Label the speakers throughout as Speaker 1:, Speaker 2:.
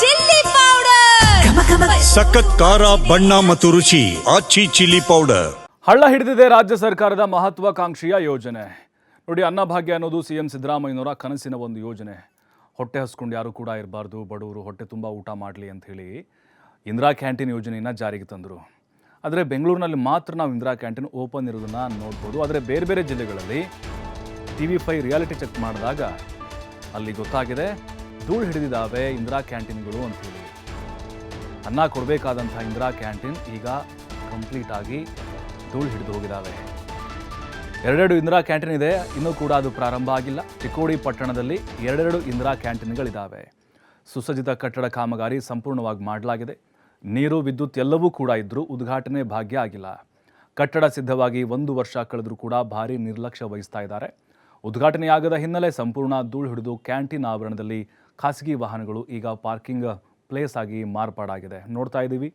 Speaker 1: Chilli powder,
Speaker 2: ಸಖತ್ ಖಾರ ಬಣ್ಣ ಮತ್ತು ರುಚಿ ಆಚಿ ಚಿಲ್ಲಿ ಪೌಡರ್.
Speaker 3: ಹಳ್ಳ ಹಿಡಿದಿದೆ ರಾಜ್ಯ ಸರ್ಕಾರದ ಮಹತ್ವಾಕಾಂಕ್ಷೆಯ ಯೋಜನೆ. ನೋಡಿ, ಅನ್ನಭಾಗ್ಯ ಅನ್ನೋದು ಸಿಎಂ ಸಿದ್ದರಾಮಯ್ಯನವರ ಕನಸಿನ ಒಂದು ಯೋಜನೆ. ಹೊಟ್ಟೆ ಹಸ್ಕೊಂಡು ಯಾರು ಕೂಡ ಇರಬಾರ್ದು, ಬಡವರು ಹೊಟ್ಟೆ ತುಂಬ ಊಟ ಮಾಡಲಿ ಅಂಥೇಳಿ ಇಂದಿರಾ ಕ್ಯಾಂಟೀನ್ ಯೋಜನೆಯನ್ನು ಜಾರಿಗೆ ತಂದರು. ಆದರೆ ಬೆಂಗಳೂರಿನಲ್ಲಿ ಮಾತ್ರ ನಾವು ಇಂದಿರಾ ಕ್ಯಾಂಟೀನ್ ಓಪನ್ ಇರೋದನ್ನು ನೋಡ್ಬೋದು. ಆದರೆ ಬೇರೆ ಬೇರೆ ಜಿಲ್ಲೆಗಳಲ್ಲಿ TV5 ರಿಯಾಲಿಟಿ ಚೆಕ್ ಮಾಡಿದಾಗ ಅಲ್ಲಿ ಗೊತ್ತಾಗಿದೆ, ಧೂಳು ಹಿಡಿದಿದ್ದಾವೆ ಇಂದಿರಾ ಕ್ಯಾಂಟೀನ್ಗಳು ಅಂಥೇಳಿ. ಅನ್ನ ಕೊಡಬೇಕಾದಂಥ ಇಂದಿರಾ ಕ್ಯಾಂಟೀನ್ ಈಗ ಕಂಪ್ಲೀಟ್ ಆಗಿ ಧೂಳು ಹಿಡಿದು ಹೋಗಿದ್ದಾವೆ. ಎರಡೆರಡು ಇಂದಿರಾ ಕ್ಯಾಂಟೀನ್ ಇದೆ, ಇನ್ನೂ ಕೂಡ ಅದು ಪ್ರಾರಂಭ ಆಗಿಲ್ಲ. ಚಿಕ್ಕೋಡಿ ಪಟ್ಟಣದಲ್ಲಿ ಎರಡೆರಡು ಇಂದಿರಾ ಕ್ಯಾಂಟೀನ್ಗಳಿದ್ದಾವೆ. ಸುಸಜ್ಜಿತ ಕಟ್ಟಡ ಕಾಮಗಾರಿ ಸಂಪೂರ್ಣವಾಗಿ ಮಾಡಲಾಗಿದೆ. ನೀರು, ವಿದ್ಯುತ್ ಎಲ್ಲವೂ ಕೂಡ ಇದ್ದರೂ ಉದ್ಘಾಟನೆ ಭಾಗ್ಯ ಆಗಿಲ್ಲ. ಕಟ್ಟಡ ಸಿದ್ಧವಾಗಿ 1 ವರ್ಷ ಕಳೆದರೂ ಕೂಡ ಭಾರಿ ನಿರ್ಲಕ್ಷ್ಯ ವಹಿಸ್ತಾ ಇದ್ದಾರೆ. ಉದ್ಘಾಟನೆಯಾಗದ ಹಿನ್ನೆಲೆ ಸಂಪೂರ್ಣ ಧೂಳು ಹಿಡಿದು ಕ್ಯಾಂಟೀನ್ ಆವರಣದಲ್ಲಿ ಖಾಸಗಿ ವಾಹನಗಳು ಈಗ ಪಾರ್ಕಿಂಗ್ ಪ್ಲೇಸ್ ಆಗಿ ಮಾರ್ಪಾಡಾಗಿದೆ. ನೋಡ್ತಾ ಇದ್ದೀವಿ,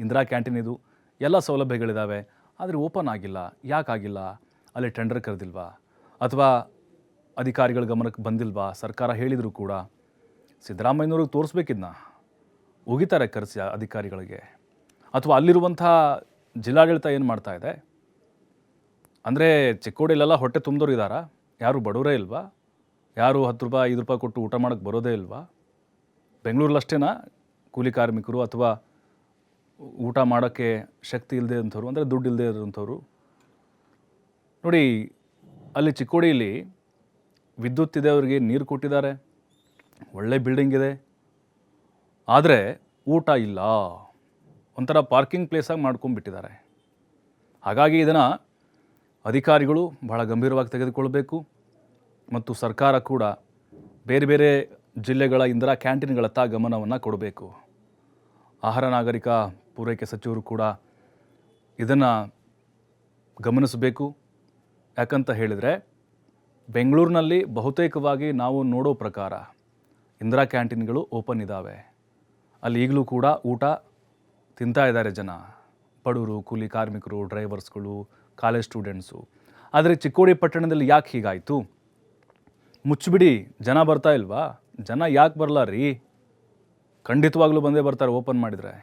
Speaker 3: ಇಂದಿರಾ ಕ್ಯಾಂಟೀನ್ ಇದು, ಎಲ್ಲ ಸೌಲಭ್ಯಗಳಿದ್ದಾವೆ, ಆದರೆ ಓಪನ್ ಆಗಿಲ್ಲ. ಯಾಕಾಗಿಲ್ಲ? ಅಲ್ಲಿ ಟೆಂಡರ್ ಕರೆದಿಲ್ವಾ, ಅಥವಾ ಅಧಿಕಾರಿಗಳ ಗಮನಕ್ಕೆ ಬಂದಿಲ್ವಾ? ಸರ್ಕಾರ ಹೇಳಿದರೂ ಕೂಡ ಸಿದ್ದರಾಮಯ್ಯನವ್ರಿಗೆ ತೋರಿಸ್ಬೇಕಿದ್ನ, ಉಗಿತಾರೆ ಕರೆಸಿ ಅಧಿಕಾರಿಗಳಿಗೆ. ಅಥವಾ ಅಲ್ಲಿರುವಂಥ ಜಿಲ್ಲಾಡಳಿತ ಏನು ಮಾಡ್ತಾ ಇದೆ ಅಂದರೆ, ಚಿಕ್ಕೋಡಿಲೆಲ್ಲ ಹೊಟ್ಟೆ ತುಂಬಿದವ್ರು ಇದ್ದಾರಾ? ಯಾರು ಬಡವರೇ ಇಲ್ವಾ? ಯಾರು 10 ರೂಪಾಯಿ 5 ರೂಪಾಯಿ ಕೊಟ್ಟು ಊಟ ಮಾಡೋಕ್ಕೆ ಬರೋದೇ ಇಲ್ವಾ? ಬೆಂಗಳೂರಲ್ಲಷ್ಟೇನಾ ಕೂಲಿ ಕಾರ್ಮಿಕರು ಅಥವಾ ಊಟ ಮಾಡೋಕ್ಕೆ ಶಕ್ತಿ ಇಲ್ಲದೆ ಅಂಥವ್ರು, ಅಂದರೆ ದುಡ್ಡು ಇಲ್ಲದೆ ಇರೋಂಥವ್ರು? ನೋಡಿ, ಅಲ್ಲಿ ಚಿಕ್ಕೋಡಿಯಲ್ಲಿ ವಿದ್ಯುತ್ ಇದೆ, ಅವರಿಗೆ ನೀರು ಕೊಟ್ಟಿದ್ದಾರೆ, ಒಳ್ಳೆ ಬಿಲ್ಡಿಂಗ್ ಇದೆ, ಆದರೆ ಊಟ ಇಲ್ಲ. ಒಂಥರ ಪಾರ್ಕಿಂಗ್ ಪ್ಲೇಸಾಗಿ ಮಾಡ್ಕೊಂಡ್ಬಿಟ್ಟಿದ್ದಾರೆ. ಹಾಗಾಗಿ ಇದನ್ನು ಅಧಿಕಾರಿಗಳು ಬಹಳ ಗಂಭೀರವಾಗಿ ತೆಗೆದುಕೊಳ್ಬೇಕು. ಮತ್ತು ಸರ್ಕಾರ ಕೂಡ ಬೇರೆ ಬೇರೆ ಜಿಲ್ಲೆಗಳ ಇಂದಿರಾ ಕ್ಯಾಂಟೀನ್ಗಳತ್ತ ಗಮನವನ್ನು ಕೊಡಬೇಕು. ಆಹಾರ ನಾಗರಿಕ ಪೂರೈಕೆ ಸಚಿವರು ಕೂಡ ಇದನ್ನು ಗಮನಿಸಬೇಕು. ಯಾಕಂತ ಹೇಳಿದರೆ, ಬೆಂಗಳೂರಿನಲ್ಲಿ ಬಹುತೇಕವಾಗಿ ನಾವು ನೋಡೋ ಪ್ರಕಾರ ಇಂದಿರಾ ಕ್ಯಾಂಟೀನ್ಗಳು ಓಪನ್ ಇದ್ದಾವೆ. ಅಲ್ಲಿ ಈಗಲೂ ಕೂಡ ಊಟ ತಿಂತಾ ಇದ್ದಾರೆ ಜನ, ಬಡವರು, ಕೂಲಿ ಕಾರ್ಮಿಕರು, ಡ್ರೈವರ್ಸ್ಗಳು, ಕಾಲೇಜ್ ಸ್ಟೂಡೆಂಟ್ಸು. ಆದರೆ ಚಿಕ್ಕೋಡಿ ಪಟ್ಟಣದಲ್ಲಿ ಯಾಕೆ ಹೀಗಾಯಿತು? ಮುಚ್ಚಿಬಿಡಿ, ಜನ ಬರ್ತಾ ಇಲ್ವಾ? ಜನ ಯಾಕೆ ಬರಲ್ಲ ರೀ? ಖಂಡಿತವಾಗ್ಲೂ ಬಂದೇ ಬರ್ತಾರೆ ಓಪನ್ ಮಾಡಿದರೆ.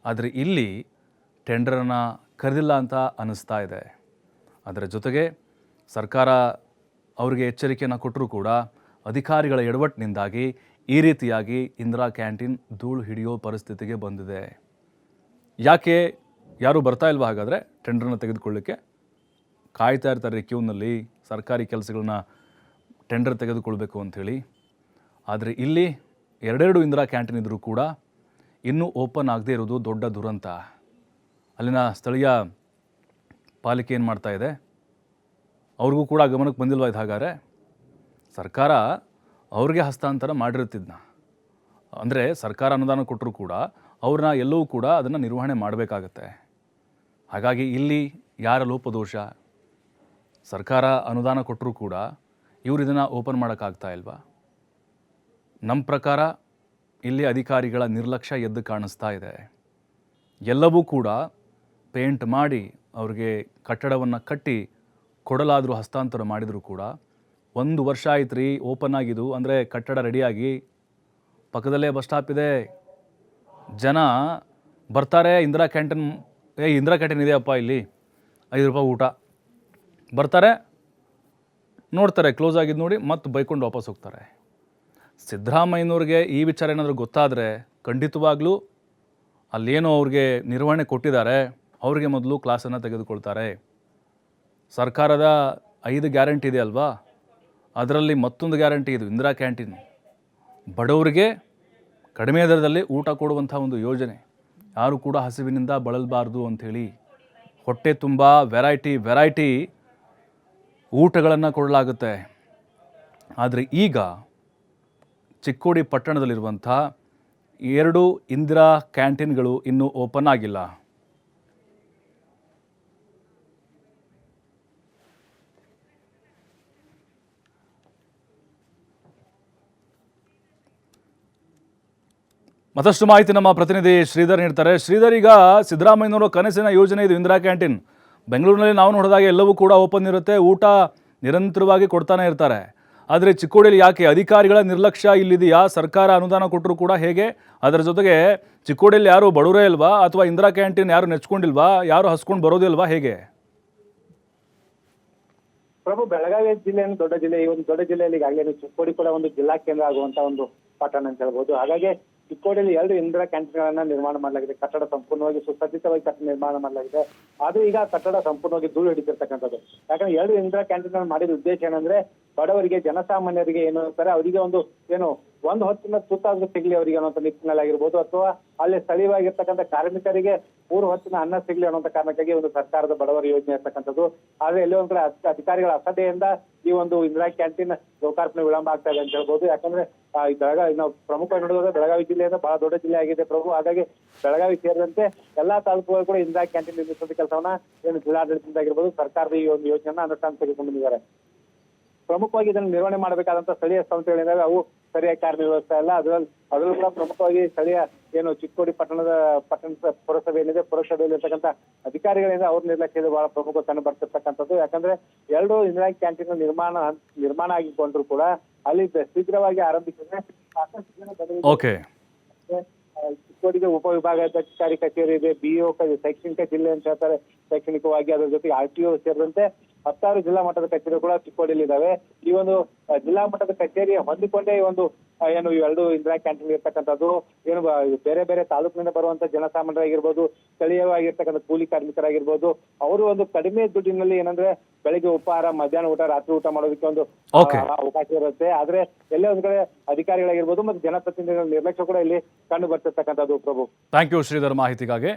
Speaker 3: ಆದರೆ ಇಲ್ಲಿ ಟೆಂಡರನ್ನು ಕರೆದಿಲ್ಲ ಅಂತ ಅನ್ನಿಸ್ತಾ ಇದೆ. ಅದರ ಜೊತೆಗೆ ಸರ್ಕಾರ ಅವರಿಗೆ ಎಚ್ಚರಿಕೆಯನ್ನು ಕೊಟ್ಟರೂ ಕೂಡ ಅಧಿಕಾರಿಗಳ ಎಡವಟ್ಟಿನಿಂದಾಗಿ ಈ ರೀತಿಯಾಗಿ ಇಂದಿರಾ ಕ್ಯಾಂಟೀನ್ ಧೂಳು ಹಿಡಿಯೋ ಪರಿಸ್ಥಿತಿಗೆ ಬಂದಿದೆ. ಯಾಕೆ ಯಾರೂ ಬರ್ತಾ ಇಲ್ವಾ? ಹಾಗಾದರೆ ಟೆಂಡರನ್ನು ತೆಗೆದುಕೊಳ್ಳಿಕ್ಕೆ ಕಾಯ್ತಾ ಇರ್ತಾರೆ ಕ್ಯೂನಲ್ಲಿ, ಸರ್ಕಾರಿ ಕೆಲಸಗಳನ್ನ ಟೆಂಡರ್ ತೆಗೆದುಕೊಳ್ಬೇಕು ಅಂಥೇಳಿ. ಆದರೆ ಇಲ್ಲಿ ಎರಡೆರಡು ಇಂದಿರಾ ಕ್ಯಾಂಟೀನ್ ಇದ್ದರೂ ಕೂಡ ಇನ್ನೂ ಓಪನ್ ಆಗದೇ ಇರೋದು ದೊಡ್ಡ ದುರಂತ. ಅಲ್ಲಿನ ಸ್ಥಳೀಯ ಪಾಲಿಕೆ ಏನು ಮಾಡ್ತಾ ಇದೆ? ಅವ್ರಿಗೂ ಕೂಡ ಗಮನಕ್ಕೆ ಬಂದಿಲ್ವಾ ಇದು? ಹಾಗಾದರೆ ಸರ್ಕಾರ ಅವ್ರಿಗೆ ಹಸ್ತಾಂತರ ಮಾಡಿರುತ್ತಿದ್ನ, ಅಂದರೆ ಸರ್ಕಾರ ಅನುದಾನ ಕೊಟ್ಟರೂ ಕೂಡ ಅವ್ರನ್ನ ಎಲ್ಲವೂ ಕೂಡ ಅದನ್ನು ನಿರ್ವಹಣೆ ಮಾಡಬೇಕಾಗತ್ತೆ. ಹಾಗಾಗಿ ಇಲ್ಲಿ ಯಾರ ಲೋಪದೋಷ? ಸರ್ಕಾರ ಅನುದಾನ ಕೊಟ್ಟರೂ ಕೂಡ ಇವರು ಇದನ್ನು ಓಪನ್ ಮಾಡೋಕ್ಕಾಗ್ತಾ ಇಲ್ವಾ? ನಮ್ಮ ಪ್ರಕಾರ ಇಲ್ಲಿ ಅಧಿಕಾರಿಗಳ ನಿರ್ಲಕ್ಷ್ಯ ಎದ್ದು ಕಾಣಿಸ್ತಾ ಇದೆ. ಎಲ್ಲವೂ ಕೂಡ ಪೇಂಟ್ ಮಾಡಿ ಅವ್ರಿಗೆ ಕಟ್ಟಡವನ್ನು ಕಟ್ಟಿ ಕೊಡಲಾದರೂ, ಹಸ್ತಾಂತರ ಮಾಡಿದರೂ ಕೂಡ 1 ವರ್ಷ ಆಯ್ತು ರೀ ಓಪನ್ ಆಗಿದ್ದು. ಅಂದರೆ ಕಟ್ಟಡ ರೆಡಿಯಾಗಿ ಪಕ್ಕದಲ್ಲೇ ಬಸ್ ಸ್ಟಾಪ್ ಇದೆ, ಜನ ಬರ್ತಾರೆ. ಇಂದಿರಾ ಕ್ಯಾಂಟೀನ್ ಇದೆಯಪ್ಪ, ಇಲ್ಲಿ 5 ರೂಪಾಯಿ ಊಟ, ಬರ್ತಾರೆ, ನೋಡ್ತಾರೆ, ಕ್ಲೋಸ್ ಆಗಿದ್ದು ನೋಡಿ ಮತ್ತೆ ಬೈಕೊಂಡು ವಾಪಸ್ ಹೋಗ್ತಾರೆ. ಸಿದ್ದರಾಮಯ್ಯನವ್ರಿಗೆ ಈ ವಿಚಾರ ಏನಾದರೂ ಗೊತ್ತಾದರೆ ಖಂಡಿತವಾಗ್ಲೂ ಅಲ್ಲೇನೋ ಅವ್ರಿಗೆ ನಿರ್ವಹಣೆ ಕೊಟ್ಟಿದ್ದಾರೆ, ಅವ್ರಿಗೆ ಮೊದಲು ಕ್ಲಾಸನ್ನು ತೆಗೆದುಕೊಳ್ತಾರೆ. ಸರ್ಕಾರದ 5 ಗ್ಯಾರಂಟಿ ಇದೆ ಅಲ್ವಾ, ಅದರಲ್ಲಿ ಮತ್ತೊಂದು ಗ್ಯಾರಂಟಿ ಇದು ಇಂದಿರಾ ಕ್ಯಾಂಟೀನ್. ಬಡವರಿಗೆ ಕಡಿಮೆ ದರದಲ್ಲಿ ಊಟ ಕೊಡುವಂಥ ಒಂದು ಯೋಜನೆ. ಯಾರು ಕೂಡ ಹಸಿವಿನಿಂದ ಬಳಲಬಾರ್ದು ಅಂಥೇಳಿ ಹೊಟ್ಟೆ ತುಂಬ ವೆರೈಟಿ ಊಟಗಳನ್ನು ಕೊಡಲಾಗುತ್ತೆ. ಆದರೆ ಈಗ ಚಿಕ್ಕೋಡಿ ಪಟ್ಟಣದಲ್ಲಿರುವಂಥ 2 ಇಂದಿರಾ ಕ್ಯಾಂಟೀನ್ಗಳು ಇನ್ನೂ ಓಪನ್ ಆಗಿಲ್ಲ. ಮತ್ತಷ್ಟು ಮಾಹಿತಿ ನಮ್ಮ ಪ್ರತಿನಿಧಿ ಶ್ರೀಧರ್ ನೀಡ್ತಾರೆ. ಶ್ರೀಧರ್, ಈಗ ಸಿದ್ದರಾಮಯ್ಯನವರ ಕನಸಿನ ಯೋಜನೆ ಇದು ಇಂದಿರಾ ಕ್ಯಾಂಟೀನ್. ಬೆಂಗಳೂರಿನಲ್ಲಿ ನಾವು ನೋಡಿದಾಗ ಎಲ್ಲವೂ ಕೂಡ ಓಪನ್ ಇರುತ್ತೆ, ಊಟ ನಿರಂತರವಾಗಿ ಕೊಡ್ತಾನೆ ಇರ್ತಾರೆ. ಆದರೆ ಚಿಕ್ಕೋಡಿಯಲ್ಲಿ ಯಾಕೆ ಅಧಿಕಾರಿಗಳ ನಿರ್ಲಕ್ಷ್ಯ ಇಲ್ಲಿದೆಯಾ? ಸರ್ಕಾರ ಅನುದಾನ ಕೊಟ್ಟರು ಕೂಡ ಹೇಗೆ? ಅದರ ಜೊತೆಗೆ ಚಿಕ್ಕೋಡಿಯಲ್ಲಿ ಯಾರು ಬಡವರೇ ಇಲ್ವಾ, ಅಥವಾ ಇಂದಿರಾ ಕ್ಯಾಂಟೀನ್ ಯಾರು ನೆಚ್ಕೊಂಡಿಲ್ವಾ, ಯಾರು ಹಸ್ಕೊಂಡು ಬರೋದಿಲ್ವಾ, ಹೇಗೆ?
Speaker 4: ಪ್ರಭು, ಬೆಳಗಾವಿ ಜಿಲ್ಲೆಯನ್ನು ದೊಡ್ಡ ಜಿಲ್ಲೆ. ಈ ಒಂದು ದೊಡ್ಡ ಜಿಲ್ಲೆಯಲ್ಲಿ ಈಗಾಗಲೇ ಚಿಕ್ಕೋಡಿ ಕೂಡ ಒಂದು ಜಿಲ್ಲಾ ಕೇಂದ್ರ ಆಗುವಂತ ಒಂದು ಪಟ್ಟಣ ಅಂತ ಹೇಳ್ಬೋದು. ಹಾಗಾಗಿ ಚಿಕ್ಕೋಡಿಯಲ್ಲಿ 2 ಇಂದಿರಾ ಕ್ಯಾಂಟೀನ್ಗಳನ್ನ ನಿರ್ಮಾಣ ಮಾಡಲಾಗಿದೆ. ಕಟ್ಟಡ ಸಂಪೂರ್ಣವಾಗಿ ಸುಸಜ್ಜಿತವಾಗಿ ಕಟ್ಟಡ ನಿರ್ಮಾಣ ಮಾಡಲಾಗಿದೆ. ಆದ್ರೆ ಈಗ ಕಟ್ಟಡ ಸಂಪೂರ್ಣವಾಗಿ ಧೂಳು ಹಿಡಿತಿರ್ತಕ್ಕಂಥದ್ದು. ಯಾಕಂದ್ರೆ 2 ಇಂದಿರಾ ಕ್ಯಾಂಟೀನ್ ಮಾಡಿದ ಉದ್ದೇಶ ಏನಂದ್ರೆ ಬಡವರಿಗೆ, ಜನಸಾಮಾನ್ಯರಿಗೆ ಏನು ಅಂತಾರೆ, ಅವರಿಗೆ ಒಂದು ಒಂದು ಹೊತ್ತಿನ ತುತ್ತಾದ್ರೂ ಸಿಗ್ಲಿ ಅವರಿಗೆ ಅನ್ನೋಂಥ ನಿಟ್ಟಿನಲ್ಲಾಗಿರ್ಬೋದು, ಅಥವಾ ಅಲ್ಲಿ ಸ್ಥಳೀಯವಾಗಿರ್ತಕ್ಕಂಥ ಕಾರ್ಮಿಕರಿಗೆ 3 ಹೊತ್ತಿನ ಅನ್ನ ಸಿಗ್ಲಿ ಅನ್ನೋಂಥ ಕಾರಣಕ್ಕಾಗಿ ಒಂದು ಸರ್ಕಾರದ ಬಡವರ ಯೋಜನೆ ಇರ್ತಕ್ಕಂಥದ್ದು. ಆದ್ರೆ ಎಲ್ಲೋ ಒಂದ್ ಕಡೆ ಅಧಿಕಾರಿಗಳ ಅಸಡ್ಡೆಯಿಂದ ಈ ಒಂದು ಇಂದಿರಾ ಕ್ಯಾಂಟೀನ್ ಲೋಕಾರ್ಪಣೆ ವಿಳಂಬ ಆಗ್ತಾ ಇದೆ ಅಂತ ಹೇಳ್ಬೋದು. ಯಾಕಂದ್ರೆ ಈ ಬೆಳಗಾವಿ, ನಾವು ಪ್ರಮುಖವಾಗಿ ನೋಡಿದ್ರೆ ಬೆಳಗಾವಿ ಜಿಲ್ಲೆಯಿಂದ ಬಹಳ ದೊಡ್ಡ ಜಿಲ್ಲೆ ಆಗಿದೆ ಪ್ರಭು. ಹಾಗಾಗಿ ಬೆಳಗಾವಿ ಸೇರಿದಂತೆ ಎಲ್ಲಾ ತಾಲೂಕುಗಳು ಕೂಡ ಇಂದಿರಾ ಕ್ಯಾಂಟೀನ್ ನಿರ್ಮಿಸುವಂತ ಕೆಲಸವನ್ನ ಜಿಲ್ಲಾಡಳಿತದಿಂದ ಆಗಿರ್ಬೋದು, ಸರ್ಕಾರದ ಈ ಒಂದು ಯೋಜನೆಯನ್ನ ಅನುಷ್ಠಾನ ತೆಗೆದುಕೊಂಡಿದ್ದಾರೆ. ಪ್ರಮುಖವಾಗಿ ಇದನ್ನು ನಿರ್ವಹಣೆ ಮಾಡಬೇಕಾದಂತ ಸ್ಥಳೀಯ ಸಂಸ್ಥೆಗಳಿದ್ದಾವೆ, ಅವು ಸರಿಯಾಗಿ ಕಾರ್ಯನಿರ್ವಹಿಸ್ತಾ ಇಲ್ಲ. ಅದರಲ್ಲೂ ಕೂಡ ಪ್ರಮುಖವಾಗಿ ಸ್ಥಳೀಯ ಚಿಕ್ಕೋಡಿ ಪಟ್ಟಣ ಪುರಸಭೆ ಏನಿದೆ, ಪುರಸಭೆಯಲ್ಲಿ ಇರ್ತಕ್ಕಂಥ ಅಧಿಕಾರಿಗಳಿಂದ ಅವ್ರ ನಿರ್ಲಕ್ಷ್ಯದ ಬಹಳ ಪ್ರಮುಖ ಕಂಡು ಬರ್ತಿರ್ತಕ್ಕಂಥದ್ದು. ಯಾಕಂದ್ರೆ 2 ಇಂದಿರಾ ಕ್ಯಾಂಟೀನ್ ನಿರ್ಮಾಣ ಆಗಿಕೊಂಡ್ರು ಕೂಡ ಅಲ್ಲಿ ಶೀಘ್ರವಾಗಿ ಆರಂಭಿಸಿದ್ರೆ ಸಾಕಷ್ಟು ಜನ ಚಿಕ್ಕೋಡಿಗೆ ಉಪವಿಭಾಗಾಧಿಕಾರಿ ಕಚೇರಿ ಇದೆ, ಬಿಇಒ ಶೈಕ್ಷಣಿಕ ಜಿಲ್ಲೆ ಅಂತ ಹೇಳ್ತಾರೆ ಶೈಕ್ಷಣಿಕವಾಗಿ. ಅದರ ಜೊತೆಗೆ RTO ಸೇರಿದಂತೆ 10 ಜಿಲ್ಲಾ ಮಟ್ಟದ ಕಚೇರಿ ಕೂಡ ಚಿಕ್ಕೋಡಿಯಲ್ಲಿ ಇದಾವೆ. ಈ ಒಂದು ಜಿಲ್ಲಾ ಮಟ್ಟದ ಕಚೇರಿ ಹೊಂದಿಕೊಂಡೇ ಈ ಒಂದು ಇವೆರಡು ಇಂದಿರಾ ಕ್ಯಾಂಟೀನ್ ಇರ್ತಕ್ಕಂಥದ್ದು. ಬೇರೆ ಬೇರೆ ತಾಲೂಕಿನಿಂದ ಬರುವಂತ ಜನಸಾಮಾನ್ಯರಾಗಿರ್ಬೋದು, ಸ್ಥಳೀಯವಾಗಿರ್ತಕ್ಕಂಥ ಕೂಲಿ ಕಾರ್ಮಿಕರಾಗಿರ್ಬೋದು, ಅವರು ಒಂದು ಕಡಿಮೆ ದುಡ್ಡಿನಲ್ಲಿ ಏನಂದ್ರೆ ಬೆಳಿಗ್ಗೆ ಉಪಹಾರ, ಮಧ್ಯಾಹ್ನ ಊಟ, ರಾತ್ರಿ ಊಟ ಮಾಡೋದಕ್ಕೆ ಒಂದು ಅವಕಾಶ ಇರುತ್ತೆ. ಆದ್ರೆ ಎಲ್ಲೇ ಒಂದ್ ಕಡೆ ಅಧಿಕಾರಿಗಳಾಗಿರ್ಬೋದು ಮತ್ತು ಜನಪ್ರತಿನಿಧಿಗಳ ನಿರ್ಲಕ್ಷ್ಯ ಕೂಡ ಇಲ್ಲಿ ಕಂಡು ಬರ್ತಿರ್ತಕ್ಕಂಥದ್ದು ಪ್ರಭು.
Speaker 3: ಥ್ಯಾಂಕ್ ಯು ಶ್ರೀಧರ್ ಮಾಹಿತಿಗಾಗಿ.